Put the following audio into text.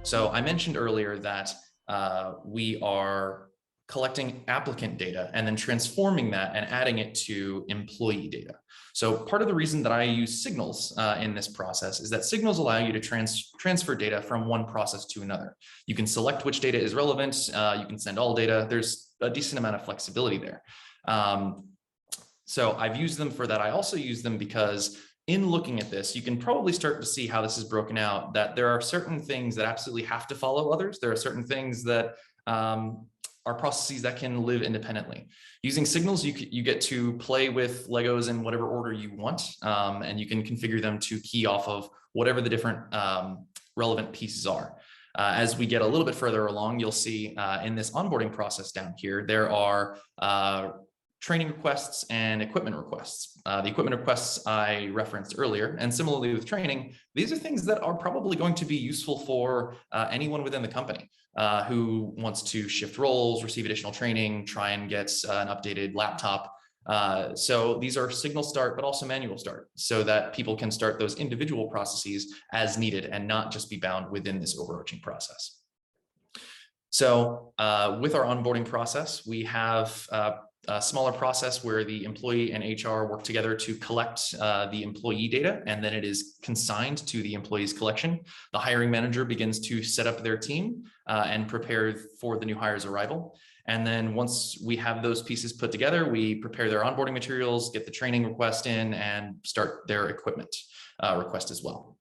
So I mentioned earlier that we are collecting applicant data and then transforming that and adding it to employee data. So part of the reason that I use signals in this process is that signals allow you to transfer data from one process to another. You can select which data is relevant. You can send all data. There's a decent amount of flexibility there. So I've used them for that. I also use them because in looking at this, you can probably start to see how this is broken out, that there are certain things that absolutely have to follow others. There are certain things that are processes that can live independently. Using signals, you get to play with Legos in whatever order you want, and you can configure them to key off of whatever the different relevant pieces are. As we get a little bit further along, you'll see in this onboarding process down here, there are training requests and equipment requests. The equipment requests I referenced earlier, and similarly with training, these are things that are probably going to be useful for anyone within the company who wants to shift roles, receive additional training, try and get an updated laptop. So these are signal start, but also manual start, so that people can start those individual processes as needed and not just be bound within this overarching process. So with our onboarding process, we have a smaller process where the employee and HR work together to collect the employee data, and then it is consigned to the employee's collection. The hiring manager begins to set up their team and prepare for the new hire's arrival. And then once we have those pieces put together, we prepare their onboarding materials, get the training request in, and start their equipment request as well.